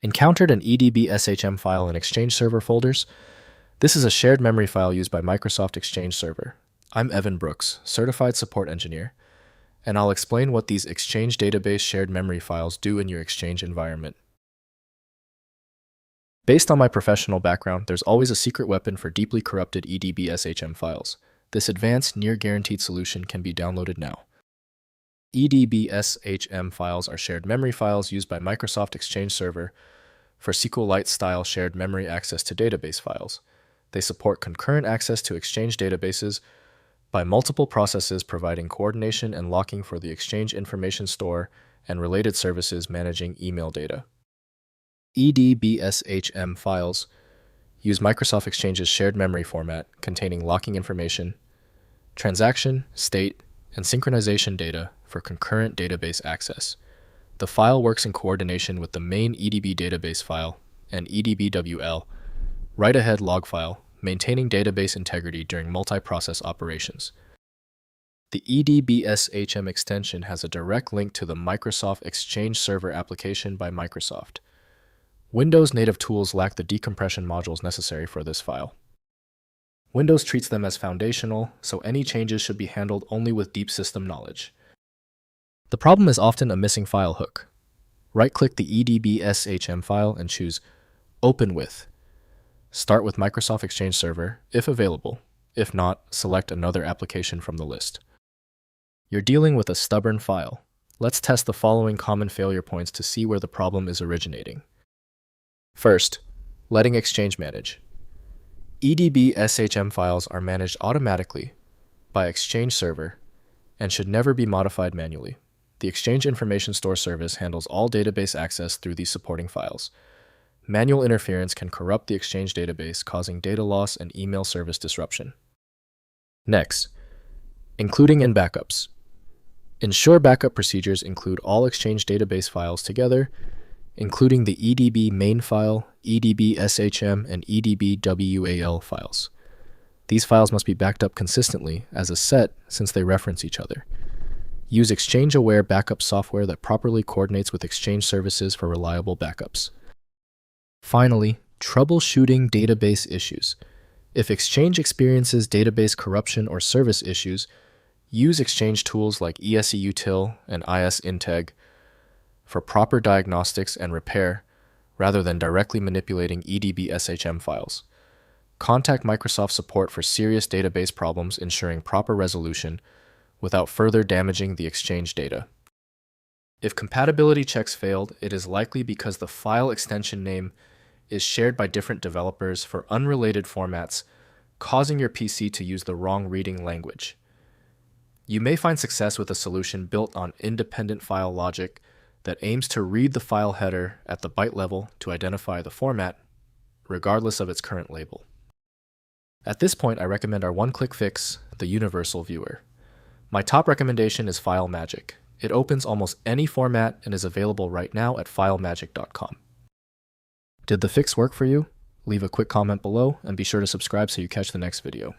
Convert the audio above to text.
Encountered an EDB-SHM file in Exchange Server folders? This is a shared memory file used by Microsoft Exchange Server. I'm Evan Brooks, Certified Support Engineer, and I'll explain what these Exchange database shared memory files do in your Exchange environment. Based on my professional background, there's always a secret weapon for deeply corrupted EDB-SHM files. This advanced, near-guaranteed solution can be downloaded now. EDB-SHM files are shared memory files used by Microsoft Exchange Server for SQLite-style shared memory access to database files. They support concurrent access to Exchange databases by multiple processes, providing coordination and locking for the Exchange information store and related services managing email data. EDB-SHM files use Microsoft Exchange's shared memory format containing locking information, transaction, state, and synchronization data for concurrent database access. The file works in coordination with the main EDB database file and EDB-WAL write-ahead log file, maintaining database integrity during multi-process operations. The EDB-SHM extension has a direct link to the Microsoft Exchange Server application by Microsoft. Windows native tools lack the decompression modules necessary for this file. Windows treats them as foundational, so any changes should be handled only with deep system knowledge. The problem is often a missing file hook. Right-click the EDB-SHM file and choose Open With. Start with Microsoft Exchange Server, if available. If not, select another application from the list. You're dealing with a stubborn file. Let's test the following common failure points to see where the problem is originating. First, letting Exchange manage. EDB-SHM files are managed automatically by Exchange Server and should never be modified manually. The Exchange Information Store service handles all database access through these supporting files. Manual interference can corrupt the Exchange database, causing data loss and email service disruption. Next, including in backups. Ensure backup procedures include all Exchange database files together, including the EDB main file, EDB-SHM, and EDB-WAL files. These files must be backed up consistently as a set since they reference each other. Use Exchange-aware backup software that properly coordinates with Exchange services for reliable backups. Finally, troubleshooting database issues. If Exchange experiences database corruption or service issues, use Exchange tools like ESEUtil and ISInteg for proper diagnostics and repair rather than directly manipulating EDB-SHM files. Contact Microsoft support for serious database problems, ensuring proper resolution without further damaging the Exchange data. If compatibility checks failed, it is likely because the file extension name is shared by different developers for unrelated formats, causing your PC to use the wrong reading language. You may find success with a solution built on independent file logic that aims to read the file header at the byte level to identify the format, regardless of its current label. At this point, I recommend our one-click fix, the Universal Viewer. My top recommendation is FileMagick. It opens almost any format and is available right now at filemagick.com. Did the fix work for you? Leave a quick comment below and be sure to subscribe so you catch the next video.